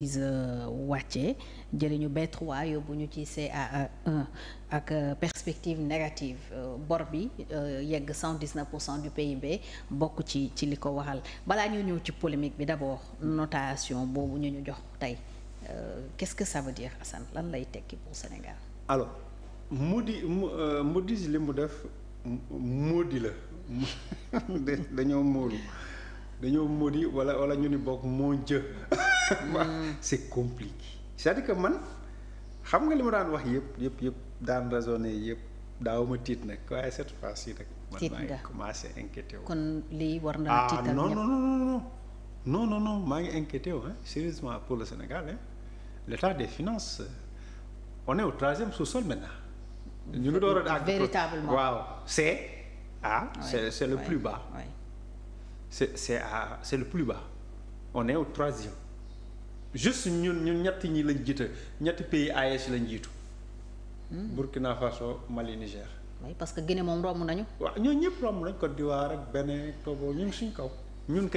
wàcce jëliñu B3 yóbbu ñu ci CAA1 ak perspective négative bor bi yegg 119% du PIB bokk ci li ko waral balaa ñu ñëw ci polémique bi d'abord notation boobu ñu jox tey qu'est-ce que ça veut dire Assane lan lay tekki pour Sénégal. alors Moody's li mu def Moody la dañoo Moody wala ñu ni bokk moo jë c'est compliqué c'est-à-dire que man xam nga li ma daan wax yëpp daan raisonné yëpp daawuma tiit nag waaye cette fois-ci nag man maa ngi commencé inquiété wu. kon lii war na tiital ñëpp non maa ngi inquiété wu sérieusement pour le Sénégal l'état des finances on est au 3e sous-sol maintenant. ñu ngi door a àgg véritablement waaw c'est le plus bas. Oui. C'est le plus bas on est au 3e juste ñun ñetti ñi lañ jiite ñetti pays AES lañ jiitu. Burkina Faso Mali Niger. oui parce que Guinée moom romb nañu. waaw ñooñu ñëpp romb nañ Côte d'Ivoire ak Bénin Togo ñu ngi suñ kaw. ñun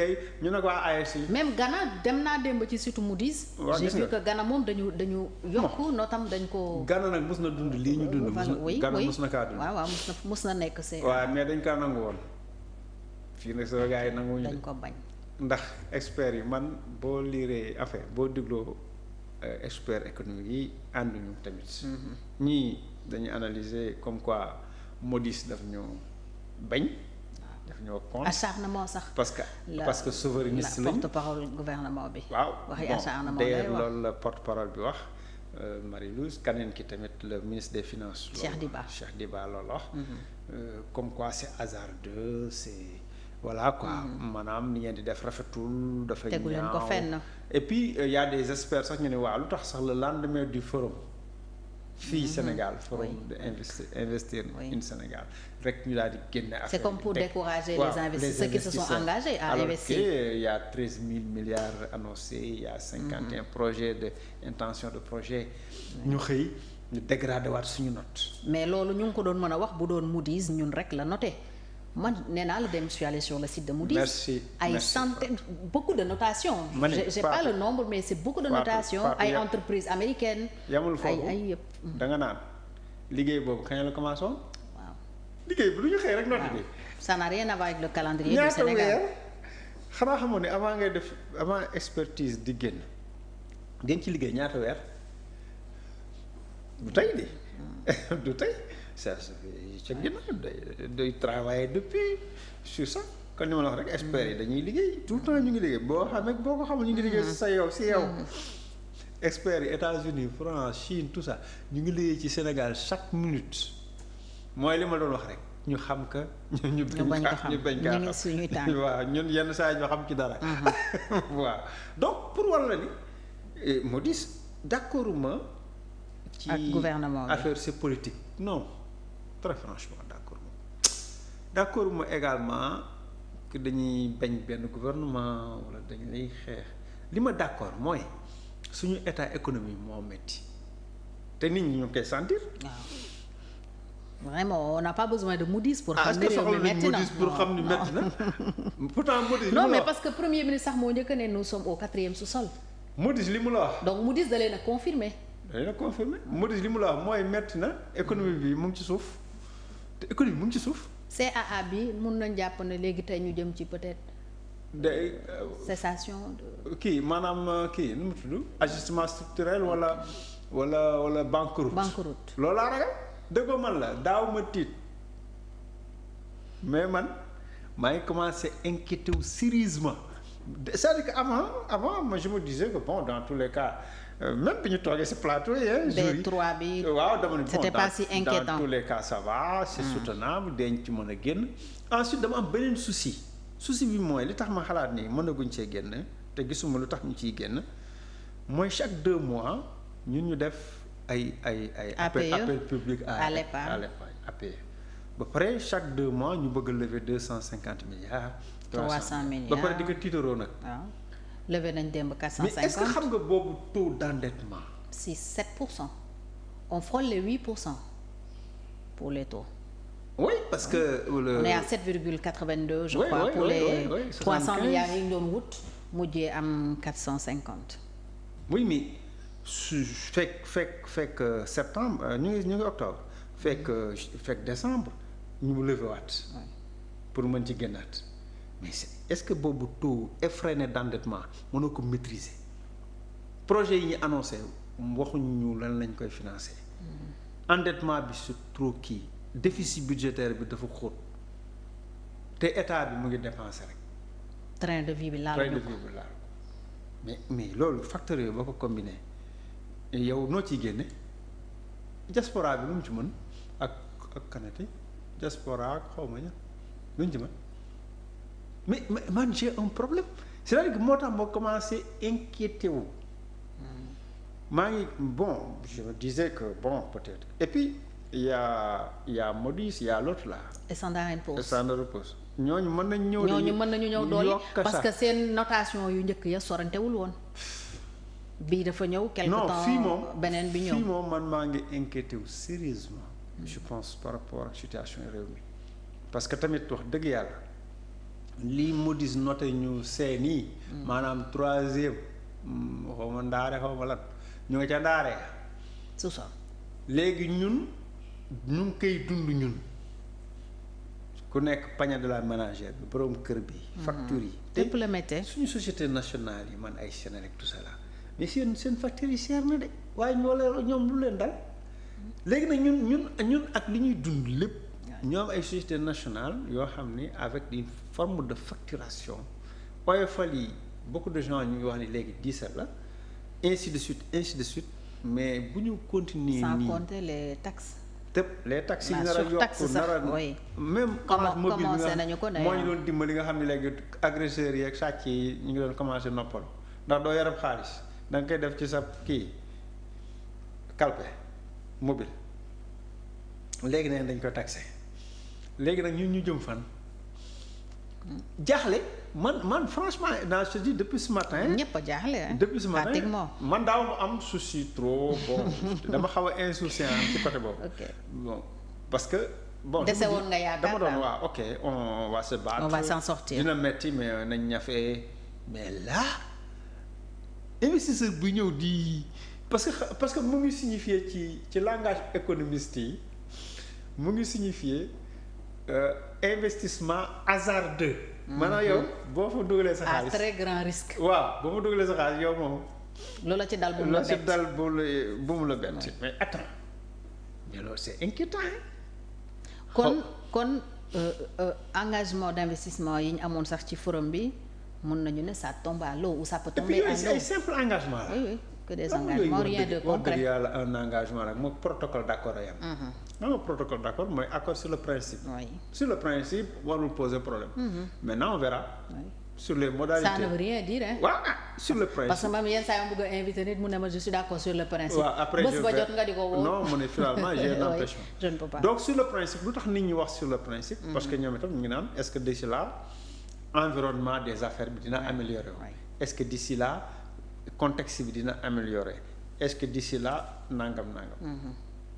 ak waa AES yi. même Ghana dem naa démb ci surtout Moody's. waaw j'ai vu que Ghana moom dañu yokk notam dañ ko. Ghana nag mos na dund lii ñu dund. Ghana mos na kaa dund. waaw mos na nekk c'est. waaw mais dañ kaa nangu woon. fii nag sama gars yi nanguwuñu dañ ko bañ. ndax experts yi man boo liiree affaire boo dégloo experts économiques yi ànduñu tamit. ñii dañuy analyser comme quoi Moody's daf ñoo bañ. daf ñoo contre acharnement sax. parce que souverainiste lañ porte-parole gouvernement bi. waaw waxi acharnement d'ailleurs loolu la porte-parole bi wax Marie-Louise keneen ki tamit le ministre des finances. Cheikh Diba loolu wax. comme quoi c'est hasardeux c'est. voilà quoi maanaam ni ngeen di def rafetul dafa ñaaw tegu leen ko fenn. et puis y a des experts sax ñu ne waaw lu tax sax le lendemain du forum fii Sénégal forum de investir in Sénégal rek ñu daal di génne affaire c'est comme pour décourager les investisseurs qui se sont engagés à investir. alors que y a 13 000 milliards annoncés il y a 51 projets de intention de projet ñu xëy ñu dégradé waat suñu note. mais loolu ñu ngi ko doon mën a wax bu doon Moody's ñun rek la noté. man nee naa la dem je suis allé sur le site de Moody's. merci ay centaines beaucoup de notations. j'ai pas le nombre mais c'est beaucoup de notations. ay entreprises américaines. yamul foofu ay yëpp. da nga naan liggéey boobu kañ la commencé woon. waaw liggéey bi lu ñu xëy rek noté bi. ça n'a rien à voir avec le calendrier du Sénégal. ñaata weer xanaa xamoon ne avant ngay def avant expertise di génn dañ ci liggéey ñaata weer du tey de du tey. ça ca ginnaaw day travailler depuis sur ça kon ni ma la wax rek experts yi dañuy liggéey tout le temps ñu ngi liggéey boo ko xamul ñu ngi liggéey si yow experts yi États-Unis France Chine tout ça ñu ngi liggéey ci Sénégal chaque minute mooy li ma doon wax rek ñu xam que ñu bañ kaa xam waaw ñun yenn saa ñu xam ci dara waaw donc pour walla ni Moody's d'accorduma ci ak gouvernement bi affaire c'est politique non très franchement d'accord ma également que dañuy bañ benn gouvernement wala dañ lay xeex li ma d'accord mooy suñu état économie moo metti te nit ñi ñu ngi koy sentir. waaw vraiment on n'a pas besoin de Moody's pour xam ne réew mi metti na pour xam ni metti na pourtant Moody's non mais parce que premier ministre sax moo njëkk ne nous sommes au 4e sous-sol. Moody's li mu la wax. donc Moody's da leen a confirmer. Moody's li mu la wax mooy metti na économie bi mu ngi ci suuf te économie mu ngi ci suuf. CAA bi mun nañ jàpp ne léegi tey ñu jëm ci peut-être. cessation de. kii maanaam kii nu mu tudd ajustement structurel wala banqueroute. loolu laa ragal dëggoo man la daaw ma tiit mais man maa ngi commencé inquiété wu sérieusement c'est-à-dire que avant moi je me disais que bon dans tous les cas. même bi ñu toogee ci plateau yi. B3 bi waaw dama ne c'était pas si inquiétant dans tous les cas ça va c'est soutenable dañ ci mën a génn. ensuite dama am beneen souci bi mooy li tax ma xalaat ni mënaguñ cee génn te gisuma lu tax ñu ciy génn mooy chaque 2 mois ñun ñu def ay appel public à l'épargne APE ba pare chaque 2 mois ñu bëgg a lever 250 milliards. 300 milliards ba pare di ko tiitaroo nag. waaw levé nañ démb 450 mais est-ce que xam nga boobu taux d'endettement. si 7%. on frôle les 8% pour les taux. oui parce que. on est à 7,82 je crois pour les 300 milliards yi ñu doon wut mujjee am 450. oui mais su fekk septembre ñu ngi octobre fekk décembre ñu levé waat pour mën ci génnaat mais est-ce que boobu taux effréné d'endettement mënoo ko maîtriser projet yi ñu annoncé waxuñu lan lañ koy financer endettement bi c'est trop kii déficit budgétaire bi dafa xóot te état bi mu ngi dépenser rek. train de vie bi laal mais loolu facteurs yooyu boo ko combiné yow noo ciy génne diaspora bi lu mu ci mën ak kanati diaspora ak xaw ma ña lu ñu ci mën mais man j'ai un problème c'est-à-dire que moo tax moo commencé inquiété wu maa ngi bon je me disais que bon peut-être et puis il y a Moody's il y a l'autre là. Standard & Poor's. Standard & Poor's ñooñu mën nañu ñëw. ñooñu mën nañu ñëw doole parce que seen notation yu njëkk ya sorantewul woon. bii dafa ñëw quelque temps fii moom beneen bi ñëw fii moom man maa ngi inquiété wu sérieusement je pense par rapport ak situation réew mi parce que tamit wax dëgg yàlla lii Moody's noté ñu nii maanaam 3e xaw ma ndaare xaw ma lan ñu nga ca ndaare c'est ça léegi ñun ñu ngi koy dund ñun ku nekk panier de la ménagère bi borom kër bi facture yi lépp la méttee suñu société nationale yi man ay Senelec tout ça là mais seen facture yi cher na de waaye ñoom lu leen dal léegi nag ñun ak li ñuy dund lépp ñoom ay société nationale yoo xam ni avec une forme de facturation oyofal yi beaucoup de gens ñu ngi wax ni léegi 17 la ainsi de suite mais bu ñu continuer sans nii compter les taxes les taxes yi nar a yokk nar a même orange mobile bi moo ñu doon dimbali nga xam ne léegi agresseurs yi ak sàcc yi ñu ngi doon commencé noppal ndax doo yarab xaalis da nga koy def ci sa kii calpe mobile léegi neen dañ koy taxé léegi nag ñun ñu jëm fan jaaxle man franchement dans ce dis depuis ce matin. ñëpp a jaaxle depuis ce matin pratiquement. man daaw mu am souci trop bon dama xaw a insouciant ci côté boobu. ok bon parce que. bon dese woon nga yaakaar dama doon waaw ok on va se battre. on va s'en sortir dina metti mais nañ ñafee mais là investisseur bu ñëw di parce que mu ngi signifier ci langage économiste yi mu ngi signifier investissement hasardeux. maanaam yow boo fa dugalee sa xaalis à très grand risque. waaw boo fa dugalee sa xaalis yow moom. loola ci dal bu mu la bett bu mu la bett mais attends mais loolu c'est inquiétant. kon engagement d'investissement yi ñu amoon sax ci forum bi mun nañu ne ça tombe à l'eau ou ça peut tomber à l'eau. ay simple engagement la. oui que des engagements rien de concret. wax dëgg yàlla un engagement nag moom protocole d'accord a yam. non protocole d'accord mooy accord sur le principe. oui sur le principe warul poser problème. maintenant on verra. oui. sur les modalités ça ne veut rien dire hein. waaw sur le principe. parce que même yenn saa yi ma bëgg a invité nit mu ne ma je suis d'accord sur le principe. waaw après bés ba jot nga di ko woo. non mu ne finalement j'ai un empêchement. je ne peux pas. donc sur le principe lu tax nit ñi wax sur le principe. parce que ñoom itam ñu ngi naan est-ce que d'ici là environnement des affaires bi dina améliorer wu. est-ce que d'ici là contexte bi dina améliorer est-ce que d'ici là nangam.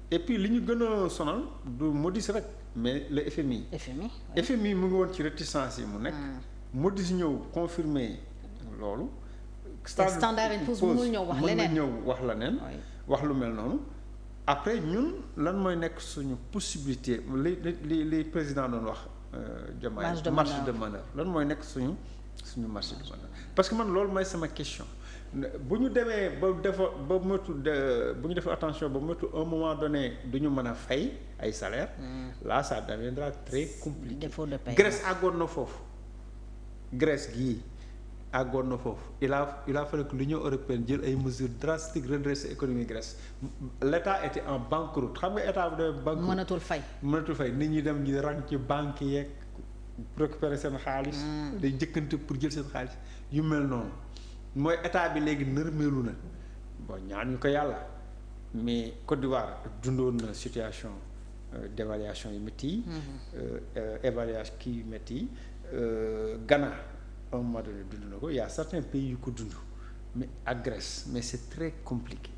et puis li ñu gën a sonal du Moody's rek mais le FMI. FMI mu ngi woon ci réticence yi mu nekk. Moody's ñëw confirmer loolu. Standard & Poor's mënul ñëw wax leneen mën na ñëw wax leneen. wax lu mel noonu. après ñun lan mooy nekk suñu possibilité li président doon wax. Diomaye marge de manœuvre lan mooy nekk suñu marge de manœuvre parce que man loolu mooy sama question bu ñu demee ba motu bu ñu def attention ba motu un moment donné du ñu mën a fay ay salaire là ça deviendra très compliqué. défaut de paiement. Grèce àggoon na foofu Grèce gii àggoon na foofu il a fallu que l'Union européenne jël ay mesures drastiques redresser économie Grèce l'État était en banqueroute xam nga état bi de banqueroute mënatul fay nit ñi dem ñu rang ci banque yeeg récupérer seen xaalis day njëkkante pour jël seen xaalis yu mel noonu mooy état bi léegi nërmeelu na bon ñaan ñu ko yàlla mais Côte d'Ivoire dundoon na situation d'évaluation yu métti yi évaluation kii yu métti yi Ghana un moment donné dund na ko y a certains pays yu ko dund mais ak Grèce mais c'est très compliqué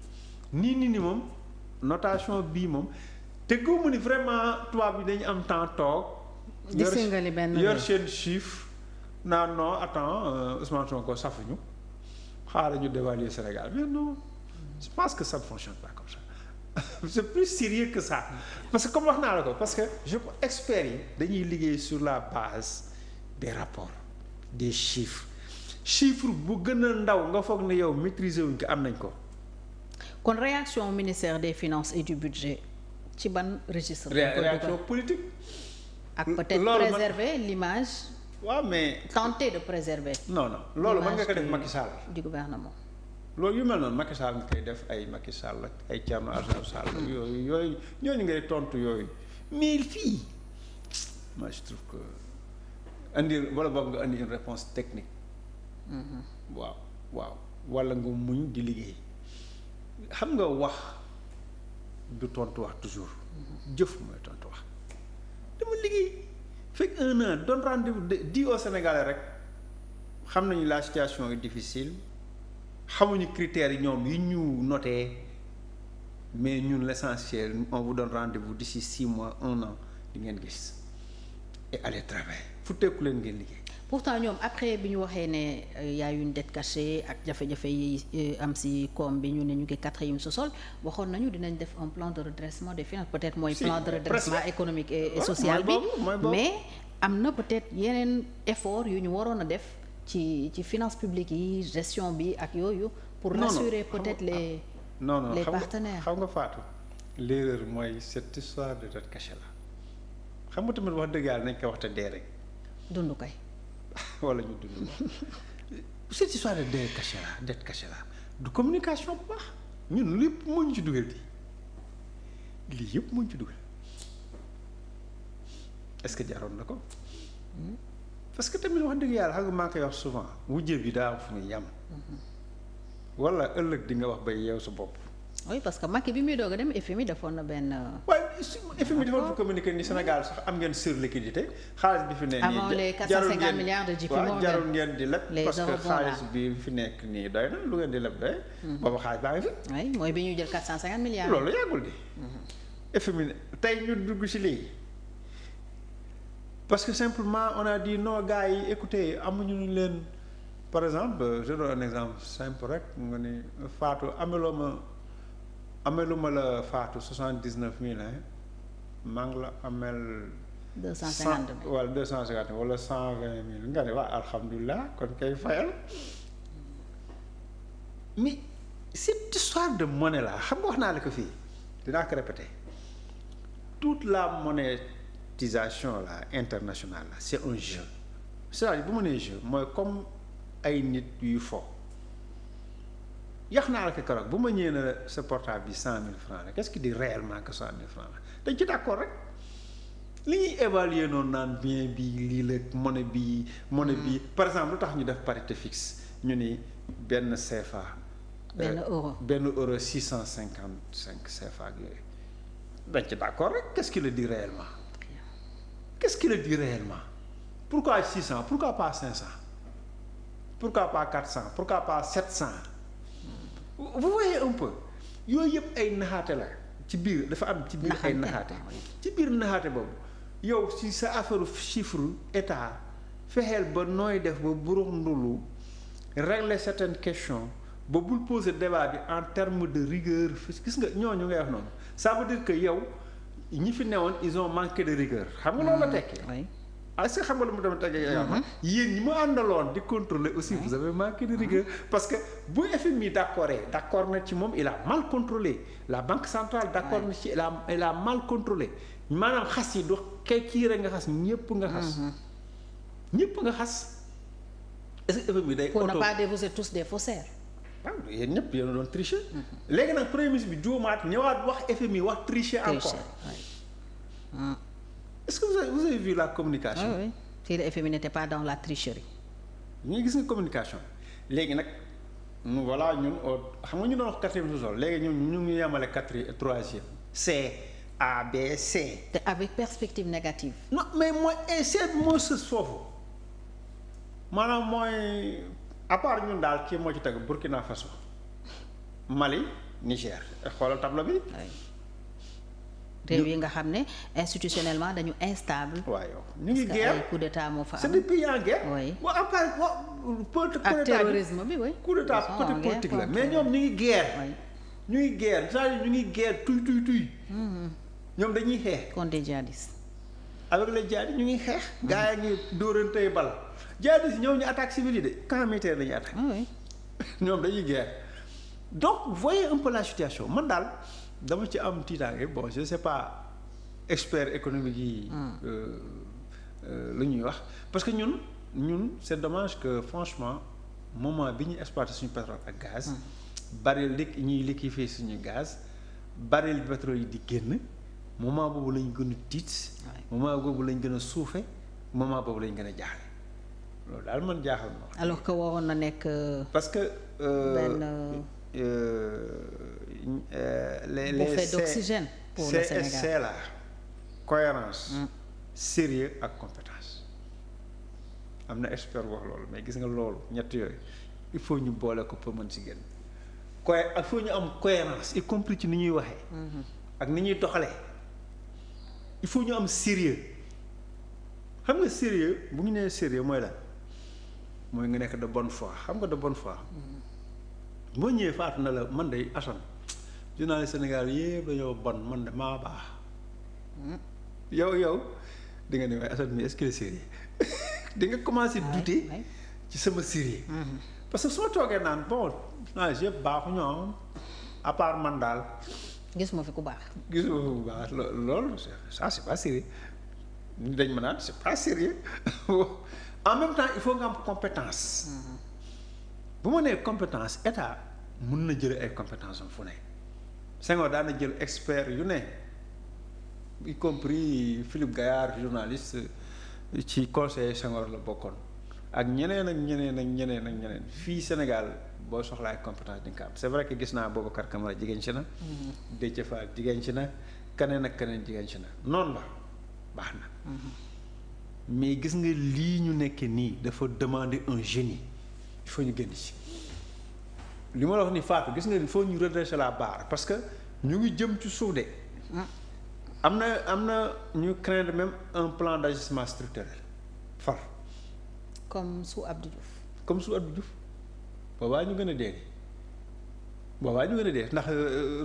nii moom notation bii moom te gëwuma ni vraiment tubaab bi dañu am temps toog yor seen chiffre non attends Ousmane Sonko safuñu xaaral ñu dévaluer Sénégal mais non je pense que ça ne fonctionne pas comme ça c'est plus sérieux que ça parce que comme wax naa la ko parce que experts yi dañuy liggéey sur la base des rapports des chiffres bu gën a ndaw nga foog ne yow maîtriser wuñ ko am nañ ko. kon réaction ministère des finances et du budget ci ban registre. réaction politique. ak peut-être préserver l'image. waaw mais tenter de préserver. non loolu mën nga ko def Macky Sall. du gouvernement. loolu yu mel noonu Macky Sall nga koy def ay Macky Sall ak ay Thierno Alassane Sall. yooyu ñooñu ngay tontu yooyu mais fii moi je trouve que andi wala boog nga andi une réponse technique. waaw wala nga muñ di liggéey xam nga wax du tontu wax toujours. jëf mooy tontu wax dama liggéey. fekk un an donne rendez-vous di au Sénégalais rek xam nañu la situation est difficile xamuñu critères yi ñoom yi ñu noté mais ñun l'essentiel on vous donne rendez-vous d'ici 6 mois 1 an di ngeen gis et aller travailler futteeku leen ngeen liggéey. pourtant ñoom après bi ñu waxee ne y a une dette cachée ak jafe-jafe yi am si koom bi ñu ne ñu ngi 4e sous-sol waxoon nañu dinañ def un plan de redressement des finances peut-être mooy plan de redressement économique et social bi mais am na peut-être yeneen effort yu ñu waroon a def ci finance publique yi gestion bi ak yooyu pour rassurer peut-être les partenaires. xam nga Fatou l'erreur mooy cette histoire de dette cachée la xam nga tamit wax dëgg yàlla nañ ko wax te dee rek dund kay wala ñu dund cette histoire de dette cachée la du communication bu baax ñun lépp moo ñu ci dugal di lii yëpp moo ñu ci dugal est-ce que jaroon na ko parce que tamit wax dëgg yàlla xam nga maa ngi koy wax souvent wujje bi daa am fu muy yam wala ëllëg di nga wax bay yeew sa bopp. oui parce que Macky bi muy doog a dem FMI defoon na benn. waaye FMI defoon fa communiqué ni Sénégal sax am ngeen surliquidité xaalis bi fi ne nii. avant les 450 milliards de JP Morgan jarul ngeen di leb. parce que xaalis bi fi nekk nii doy na lu ngeen di leb doy. booba xaalis baa ngi fi. oui mooy bi ñuy jël 450 milliards. loolu yàggul di. FMI tey ñu dugg ci lii parce que simplement on a dit non gars yi écoutez amuñu leen par exemple je donne un exemple simple rek nga ni Fatou ameluma la Fatou 79 000 maa ngi la amel. 250 000 wala 250 000 wala 120 000 nga ne waa alhamdulilah kon kay fayal mais cette histoire de monnaie là xam nga wax naa la ko fii dinaa ko répéter toute la monétisation là internationale là c'est un jeu c'est-à-dire bu ma nee jeu mooy comme ay nit yuy fo. yax naa la ko keroog bu ma ñëwee na sa portable bi 100 000 francs la qu'est-ce qui dit réellement que 100 000 francs la dañ ci d'accord rek li ñuy évaluer noonu naan bien bi lii la monnaie bi par exemple lu tax ñu def parité fixe ñu ni benn CFA. benn euro 655 CFA ak yooyu dañ ci d'accord rek qu'est-ce qui le dit réellement pourquoi 600 pourquoi pas 500 pourquoi pas 400 pourquoi pas 700. vous voyez un peu yooyu yëpp ay naxaate la ci biir dafa am ci biir ay naxaate ci biir naxaate boobu yow si sa affaire chiffre état fexeel ba nooy def ba burux ndulu régler certaines questions ba bul poser débat bi en termes de rigueur gis nga ñooñu ngay wax noonu ça veut dire que yow ñi fi newoon ils ont manqué de rigueur xam nga loolu la tekki est-ce que xam nga lu mu demee teg yéen ñi mu àndaloon di contrôler aussi vous avez manqué de rigueur parce que bu FMI d'accord na ci moom il a mal contrôlé la banque centrale d'accord na ci il a mal contrôlé maanaam xas yi du kii rek nga xas ñëpp nga xas est-ce que FMI day pour ne pas dire vous êtes tous des faussaires. waaw yéen ñëpp yéen a doon tricher léegi nag premier ministre bi juumaat ñëwaat wax FMI wax tricher encore. Est-ce que vous avez vu la communication. oui si le FMI n'était pas dans la tricherie. ñu gis nga communication léegi nag voilà ñun xam nga ñu doon wax 4e sous-sol léegi ñun ñu ngi yemale 3e C A B C. te avec perspective négative. non mais mooy seet moo sës foofu maanaam mooy à part ñun daal kii moo ci teg Burkina Faso Mali Niger xoolal tableau bi. réew yi nga xam ne institutionnellement dañu instable. waaw ñu ngi guerre parce que ay coup d'état moo fa am. c'est des pays en guerre. oui à part ak terrorisme bi oui. coup d'état côté politique la mais ñoom ñu ngi guerre. ñu ngi guerre c'est-à-dire ñu ngi guerre tuy. ñoom dañuy xeex. contre des djihadistes. avec les djihadistes ñu ngi xeex. gars yi ngi dóorantey bal. djihadistes ñoom ñu attaque civil yi de camp militaire la ñuy attaque. ñoom dañuy guerre. donc voyez un peu la situation man daal dama ci am tiitaange bon je sais pas expert économique yi. lu ñuy wax parce que ñun c'est dommage que franchement moment bi ñuy exploiter suñu pétrole ak gaz. baril ñuy liquéfier suñu gaz baril pétrole yi di génn moment boobu lañ gën a tiit. moment boobu lañ gën a suufe moment boobu lañ gën a jaaxle loolu daal man jaaxal na. alors que waroon na nekk. parce que. les bouffées d'oxygène pour le Sénégal c'est là cohérence. sérieux ak compétence am na expert wax loolu mais gis nga loolu ñett yooyu il faut ñu boole ko pour mën si génn il faut ñu am cohérence y compris ci ni ñuy waxee. ak ni ñuy doxalee il faut ñu am sérieux xam nga sérieux bu ñu nee sérieux mooy la mooy nga nekk de bonne foi xam nga de bonne foi. boo ñëwee faatu na la man de Assane journaliste Sénégal yëpp dañoo bon man de maa baax. yow di nga ne waaye Assane mi est-ce qu'il est sérieux di nga commencer douter ci sama sérieux parce que soo toogee naan bon journaliste yëpp baaxuñu à part man daal. gisuma fi ku baax. gisuma fi ku baax loolu ça c'est pas sérieux dañ ma naan c'est pas sérieux en même temps il faut nga am compétence. bu ma nee compétence état mun na jël ay compétence am fu ne Senghor daan na jël expert yu ne y compris Philippe Gaillard journaliste ci conseiller Senghor la bokkoon ak ñeneen fii Sénégal boo soxlaa ay compétence di nga ko am c'est vrai que gis naa Boubacar Camara jigéen ci na. Déthié Fall jigéen ci na keneen ak keneen jigéen ci na noonu la baax na. mais gis nga lii ñu nekkee nii dafa demander un génie. il faut ñu génn ci li ma la wax ni Fatou gis nga il faut ñu redresser la barre parce que ñu ngi jëm ci suuf de. am na ñu craindre même un plan d'ajustement structurel far. comme sous Abdou Diouf. boobaa ñu gën a dee ndax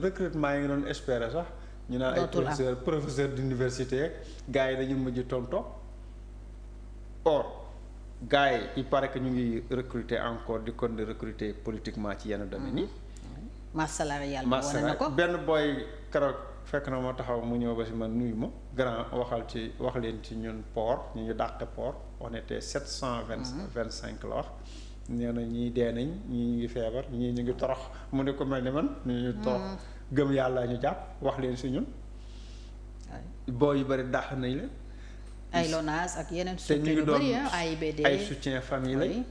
recrutement yi nga doon espérer sax. ñu naan ay professeur d'université gars yi dañu mujj tontoo or. gars yi il paraît que ñu ngi recruter encore di kon di recruter politiquement ci yenn domaines yi. masse salariale bi wane na ko benn booy keroog fekk na ma taxaw mu ñëw ba si man nuyu ma grand wax leen ci ñun port ñu dàqe port on était 725 la wax nee na ñii dee nañ ñii ñu ngi feebar ñii ñu ngi torox mu ne ko mel ni man ñu torox gëm yàlla ñu jàpp wax leen si ñun. booy yu bari dàq nañ leen. ay LONASE ak yeneen structures yu bëri AIBD ay soutien famille lañ.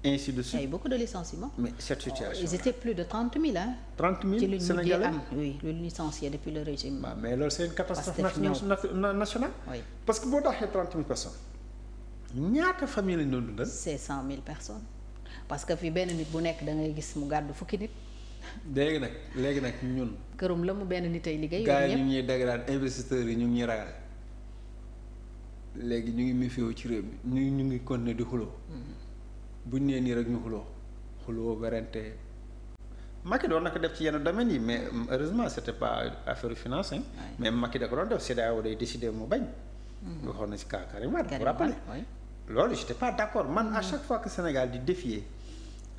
ainsi de suite. ay beaucoup de licenciements. mais cette situation ils étaient plus de 30 000 ah. 30 000 Sénégalais oui lu licencié depuis le régime. waaw mais loolu c'est une catastrophe nationale. oui parce que boo taxee 30 000 personnes ñaata famille lañ doon dundal. c'est 100 000 personnes parce que fii benn nit bu nekk da ngay gis mu gàddu fukki nit. léegi nag ñun. kërum la mu benn nit ay liggéey. gars yi ñu ngi ñuy dégradé investisseurs yi ñu ngi ñuy ragal. léegi ñu ngi méfier ci réew mi ñu ngi continuer di xuloo buñ nee nii rek ñu xuloo werante Macky doon na ko def ci yenn domaines yi mais heureusement c'était pas affaire finance mais Macky da ko doon def CEDEAO day décider mu bañ. waxoon na ci cas Karim Wade pour rappeler loolu j'étais pas d'accord man à chaque fois que Sénégal di défier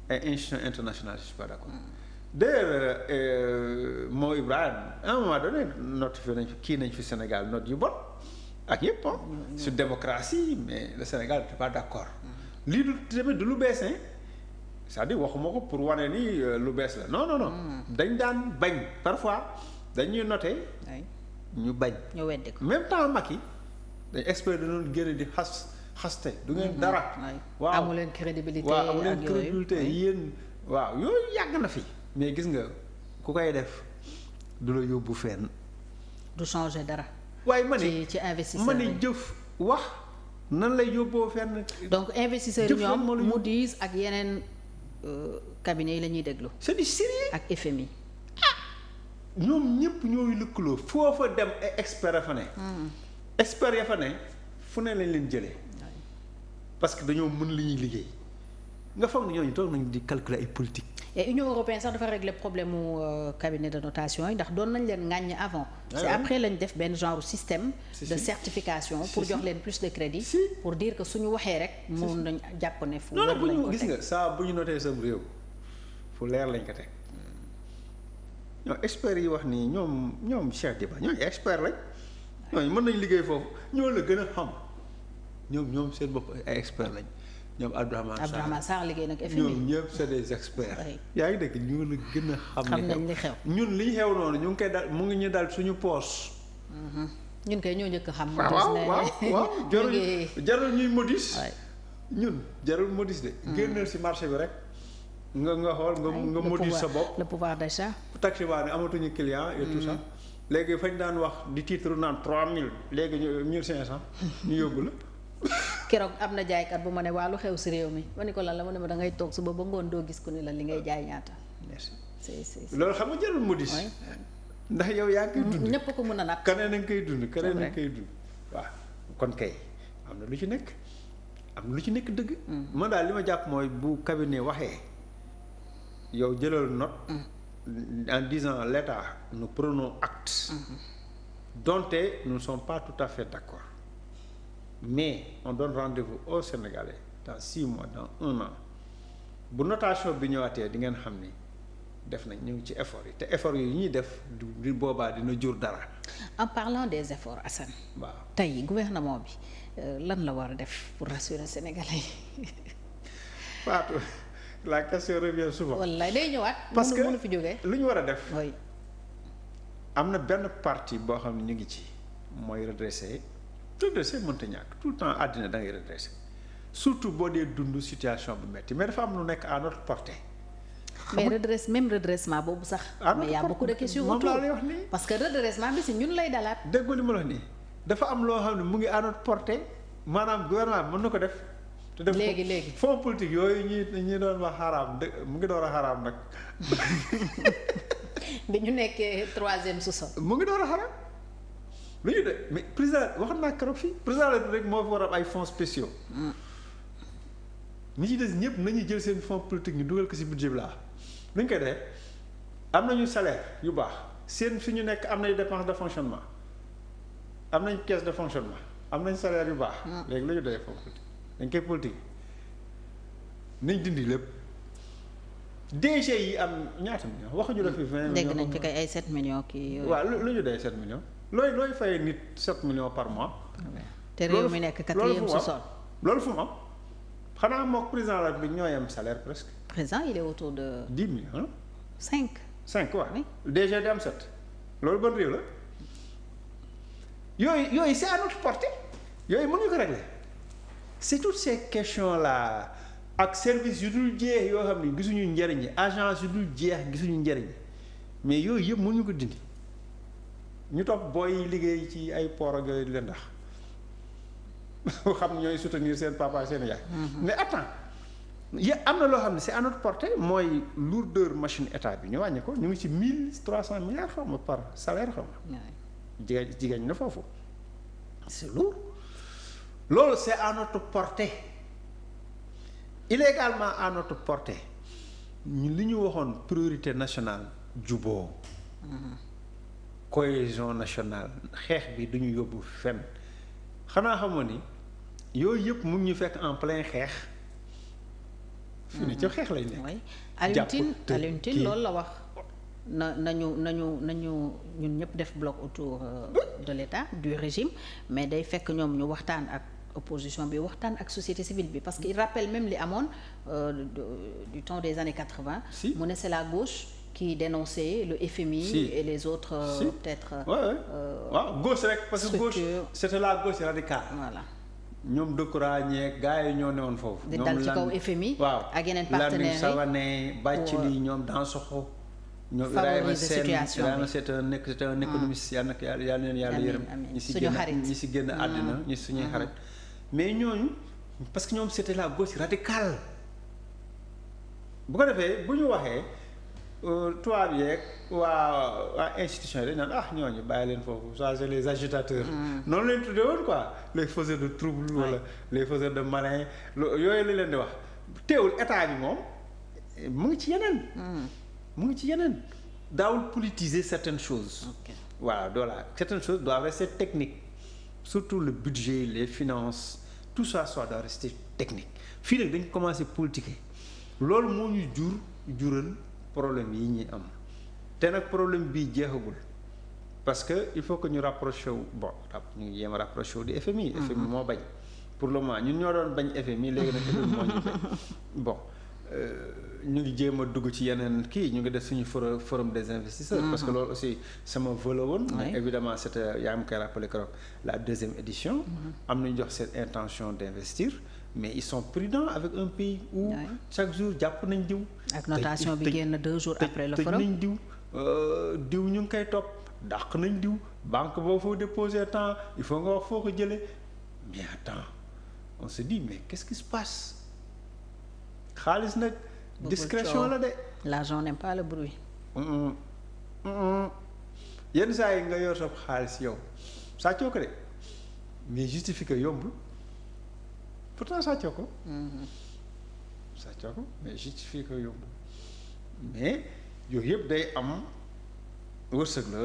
ay institutions internationales je suis pas d'accord. D'ailleurs moo Ibrahima à un moment donné notifié nañ fi kii nañ fi Sénégal note yu bon. ak yëpp sur démocratie mais le Sénégal n'était pas d'accord. lii du tamit du lu bees c'est-à-dire waxuma ko pour wane ni lu bees la non. dañ daan bañ parfois dañuy noter. ñu bañ. ñu weddi ko même temps Macky dañ expert dañoo génne di xaste du ngeen dara. waaw amu leen crédibilité waaw amu leen crédibilité yéen waaw yooyu yàgg na fi. mais gis nga ku koy def du la yóbbu fenn. du changer dara. waaye ci investisseur ma ne jëf wax nan lay yóbboo fenn. donc investisseurs yi ñoom Moody's ak yeneen cabinets yi la ñuy déglu. c'est du sérieux ak FMI. ñoom ñëpp ñooy lëkkaloo foofa dem ay experts ya fa ne. experts ya fa ne fu ne lañ leen jëlee. parce que dañoo mën li ñuy liggéey nga foog ne ñooñu toog nañu di calculer ay politique. et Union européenne sax dafa régler problème mu cabinet de notation yi ndax doon nañ leen ŋàññ avant. c'est après lañ def benn genre système. de certification pour jox leen plus de crédit. pour dire que suñu waxee rek. mun nañ jàpp ne fu wér lañ ko teg gis nga saa bu ñu notee sam réew fu leer lañ ko teg ñoom experts yi wax nii ñoom Cheikh Diba ñooñu expert lañ ñooñu mën nañ liggéey foofu ñoo la gën a xam ñoom seen bopp ay expert lañ. ñoom Abdourahmane Sarr liggéey nag FMI ñoom ñëpp c'est des experts. yaa ngi dégg ñu la gën a xam nañ li xew ñun li ñu xew noonu ñu ngi koy dal mu ngi ñu dal suñu poos. ñun kay ñoo njëkk a xam. waaw jarul ñuy modis. ñun jarul modis de. génnal si marché bi rek nga xool nga modis sa bopp. le pouvoir d'achat. taxi baa ne amatuñu client et tout ça. léegi fañ daan wax di titre naan 3000 léegi ñu 1500 ñu yóbbu la. keroog am na jaaykat bu ma ne waa lu xew si réew mi ma ni ko lan la ma ne ma da ngay toog suba ba ngoon doo gis ku ni la li ngay jaay ñaata. merci c'est loolu xam nga jarul modis. ndax yow yaa ngi koy dund. ñëpp ko mën a natt. keneen a ngi koy dund keneen a ngi koy dund. waaw kon kay am na lu ci nekk am na lu ci nekk dëgg. man daal li ma jàpp mooy bu cabinet waxee yow jëlal note. en disant l'État nous prenons acte. donte nous ne sommes pas tout à fait d'accord. mais on donne rendez-vous aux Sénégalais dans 6 mois dans 1 an bu notation bi ñëwaatee di ngeen xam ni def nañ ñu ngi ci effort yi te effort yi ñuy def du boobaa dina jur dara. en parlant des efforts Assane. waaw tey gouvernement bi lan la war a def pour rassurer Sénégalais yi. Fatou la question revient souvent. wallaay day ñëwaat. parce que mënu fi jógee. lu ñu war a def. oui. am na benn partie boo xam ne ñu ngi ci mooy redresser. redresser mënta ñàkk tout le temps àddina da ngay redresser surtout boo dee dund situation bu metti mais dafa am lu nekk à notre portée. mais redressement boobu sax. mais y a beaucoup de questions autour moom laa lay wax nii. parce que redressement bi si ñun lay dalaat. déggoo li ma la wax nii dafa am loo xam ne mu ngi à notre portée maanaam gouvernement mën na ko def. te def léegi fonds politique yooyu ñi doon wax xaraam mu ngi door a xaraam nag. bi ñu nekkee 3e sous-sol. mu ngi door a xaraam. lu ñu de mais président waxoon naa keroog fii président la rek moo fi war a ay fonds spéciaux. ñi ci des ñëpp nañu jël seen fonds politique ñu dugal ko ci budget bi laa lu ñu koy defee am nañu salaire yu baax seen fi ñu nekk am nañu dépense de fonctionnement am nañ caisse de fonctionnement am nañ salaire yu baax. léegi lu ñu defee fonds politique dañ koy politique nañ dindi lépp DG yi am ñaata millions waxuñu la fi 20 millions. dégg nañ fi kay ay 7 millions kii yooyu. waaw lu ñu dee 7 millions. looy fay nit 7 millions par mois. te réew mi nekk 4e sous-sol. loolu fu mu am xanaa mook président la bi ñooy am salaire presque. président il est autour de. 10 millions. 5. 5 waaw. oui DG di am 7. loolu ban réew la yooyu c'est à notre portée yooyu mënuñu ko régler c'est toutes ces questions là ak service yu dul jeex yoo xam ne gisuñu njëriñ agence yu dul jeex gisuñu njëriñ mais yooyu yëpp mënuñu ko dindi. ñu topp booy liggéey ci ay port ak yooyu di leen ndax xam ñooy soutenir seen papa seen yaay. mais attends am na loo xam ne c'est à notre portée mooy lourdeur machine état bi ñu wàññi ko ñu ngi ci 1300 milliards xaw ma par salaire xaw ma. jigéen na foofu c'est lourd loolu c'est à notre portée il est également à notre portée li ñu waxoon priorité nationale juboo cohésion nationale xeex bi duñu yóbbu fenn xanaa xamoon ni yooyu yëpp mu ngi ñu fekk en plein xeex. fii nii ci xeex lay nekk. Alioune Tine loolu la wax. nañu ñun ñëpp def bloc autour de l'État du régime mais day fekk ñoom ñu waxtaan ak opposition bi waxtaan ak société civile bi parce que il rappelle même li amoon du temps des années 80. si mu ne c'est la gauche qui dénonçait le FMI. si. et les autres peut-être. waaw gauche rek parce que gauche c'était la gauche radicale. voilà. ñoom Decroix ñeeg gars yi ñoo newoon foofu. di dal ci kaw FMI. waaw ak yeneen partenaires yi Savané Bathily ñoom Dansokho. ñoom favoriser situation bi c'est un économiste yàlla na leen yàlla yërëm. ñi si génn àddina ñi suñuy xarit. mais ñooñu parce que ñoom c'était la gauche radicale. bu ko defee bu ñu waxee tubaab yeeg waa institution yi dañ naan ñooñu bàyyi leen foofu ça c'est les agitateurs. noonu leen tuddee woon quoi les faiseurs de trouble. wala les faiseurs de malin yooyu la leen di wax teewul état bi moom mu ngi ci yeneen. mu ngi ci yeneen daawul politiser certaines choses. Voilà, voilà, certaines choses doivent rester techniques, surtout le budget, les finances, tout ça doit rester technique. Fii nag dañ commencé politiquer loolu moo ñu jural problème yi ñuy am te nag problème bii jeexagul parce que il faut que ñu rapproché wu bon ñu ngi jéem a rapproché wu di FMI. FMI moo bañ pour le moment ñun ñoo doon bañ FMI léegi nag FMI moo ñu bañ bon. ñu ngi jéem a dugg ci yeneen kii ñu ngi def suñu forum des investisseurs. Parce que loolu aussi sama vœu la woon. Mais évidemment c'était yaa ngi koy rappelé que la 2e édition. am nañu jox cette intention d'investir mais ils sont prudents avec un pays où chaque jour jàpp nañ diw. ak notation bi génn 2 jours après le forum tëj nañ diw ñu ngi koy topp dàq nañ diw banque boo foo déposer temps il faut nga wax foo ko jëlee mais attends on se dit mais qu'est-ce qui se passe xaalis nag. discrétion la de. L'argent n'aime pas le bruit. yenn saa yi nga yor sa xaalis yow sàccoo ko de mais justifié ko yombul pourtant sàccoo ko. sàccoo ko mais justifié ko yombul mais yooyu yëpp day am wërsëg la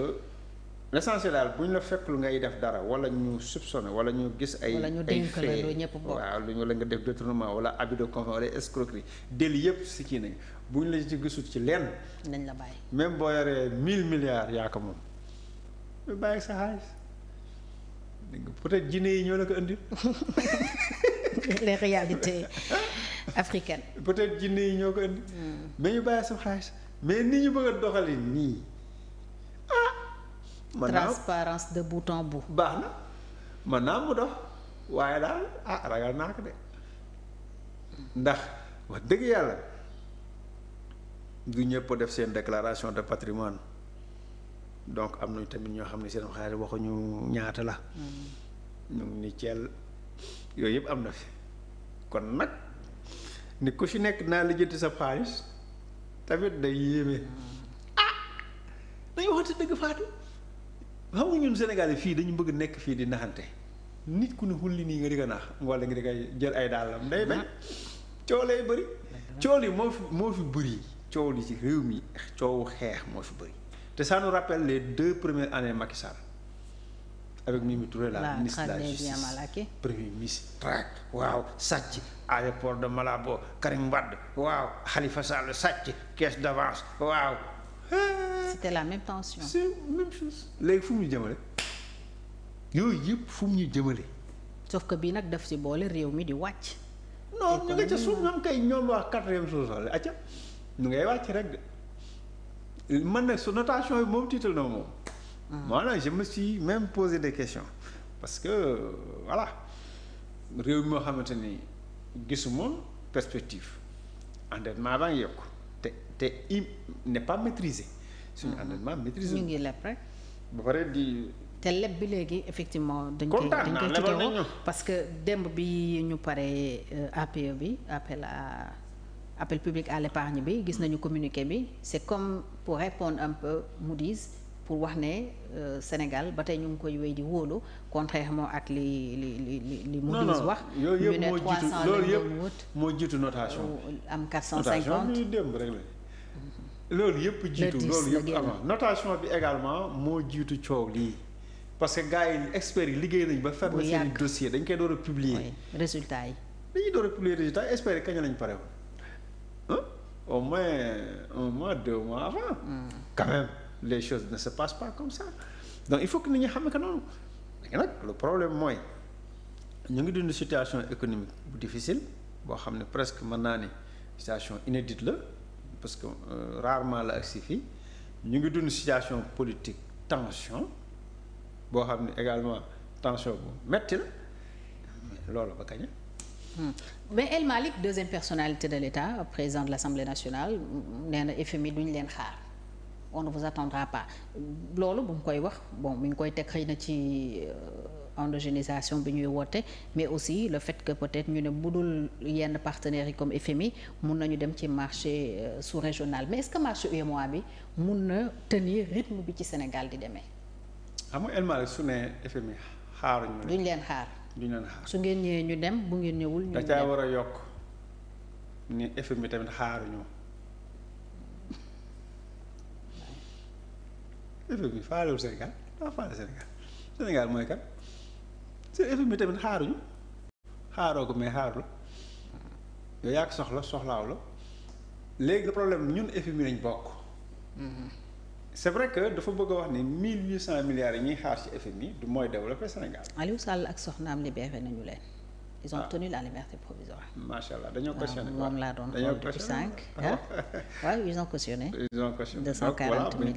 l'essentiel daal bu ñu la fekk lu ngay def dara wala ñu soupçonné wala ñu gis ay. wala ñu dénk la lu ñëpp bokk waaw lu ñu la nga def détournement wala abus de confiance wala escroquerie délit yëpp si kii nañ bu ñu la ci gisut ci lenn. nañ la bàyyi. même boo yoree 1000 milliards yaa ko moom ñu bàyyi sa xaalis peut-être jinne yi ñoo la ko indi. les réalités africaines. peut-être jinne yi ñoo ko indi. mais ñu bàyyi sa xaalis mais ni ñu bëgg a doxali nii transparence de bout en bout. baax na man naa mu dox waaye daal ragal naa ko de ndax wax dëgg yàlla du ñëpp def seen déclaration de patrimoine donc am nañu tamit ñoo xam ne seen xaalis waxuñu ñaata la. ñu ngi ni ceel yooyu yëpp am na fi kon nag ni ku ci nekk naa lijjanti sa xaalis tamit day yéeme. dañu waxante dëgg faatu. xam nga ñun Sénégal yi fii dañu bëgg nekk fii di naxante nit ku ne xulli nii nga di ko nax wala nga di koy jël ay dàllam day bañ coow lay bëri coow li moo fi bëri coow li ci réew mi coowu xeex moo fi bëri te ça nous rappelle les 2 premières années Macky Sall avec Mimi Touré la ministre de la justice premier ministre traque waaw sàcc aéroport de Malabo Karim Wade waaw Khalifa Sall sàcc caisse d'avance waaw. C'était la même tension. C'est la même chose. léegi fu mu ñu jëmale yooyu yëpp fu mu ñu jëmale. sauf que bii nag daf ci boole réew mi di wàcc. non ñu nga ca suuf ñoom kay ñoom wax 4e chose la acca ñu ngay wàcc rek de man nag su notation yi moom tiital na moom. maanaam je me suis même posé des questions parce que voilà réew mi moo xamante ni gisuma perspective endettement baa ngi yokk. te il n'est pas maîtrisé. suñu endettement maîtrisé. ñu ngi leb rek. ba pare di. te leb bi léegi effectivement. dañ koy tuddee parce que démb bi ñu paree APE bi appel public à l'épargne bi gis nañu communiqué bi c'est comme pour répondre un peu Moody's pour wax ne Sénégal ba tey ñu ngi koy wéy di wóolu contrairement ak li Moody's wax. yooyu ñu ne 300 loolu yëpp moo jiitu notation. am 450 notation bi démb rek la. loolu yëpp jiitu loolu yëpp avant notation bi également moo jiitu coow lii parce que gars yi experts yi liggéey nañu ba fermer seen dossier dañ koy door a publier résultats yi dañuy door a publier résultats yi experts yi kañ lañ pare woon au moins 1 mois 2 mois avant quand même les choses ne se passent pas comme ça donc il faut que nit ñi xam que noonu léegi nag le problème mooy ñu ngi dund situation économique bu difficile boo xam ne presque mën naa ne situation inédite la parce que rarement la agsi fii ñu ngi dund situation politique tension boo xam ne également tension bu metti la mais loolu ba kañ. mais El Malick 2e personnalité de l'État président de l'Assemblée nationale nee na FMI duñ leen xaar on ne vous attendra pas loolu bu mu koy wax bon mi ngi koy teg xëy na ci endogénisation bi ñuy woote mais aussi le fait que peut-être ñu ne budul yenn partenaires yi comme FMI mun nañu dem ci marché sous-régional mais est-ce que marché UEMOA bi mun na tenir rythme bi ci Sénégal di demee. xam nga El Malick su ne FMI xaaruñu. duñ leen xaar. duñ leen xaar su ngeen ñëwee ñu dem bu ngeen ñëwul. ñu da caa war a yokk ni FMI tamit xaaruñu FMI faalewul Sénégal daa faale Sénégal mooy kan seen FMI tamit xaaroo ko mais xaarul yow yaa ko soxlaaw la léegi le problème ñun FMI lañ bokk. c'est vrai que dafa bëgg a wax ni 1800 milliards yi ñuy xaar ci FMI du mooy développer Sénégal. Aliou Sall ak soxnaam libéré nañu leen. ils ont obtenu la liberté provisoire. macha allah dañoo cautionné. moom laa doon xool depuis 5. waaw ils ont cautionné. 240 millions.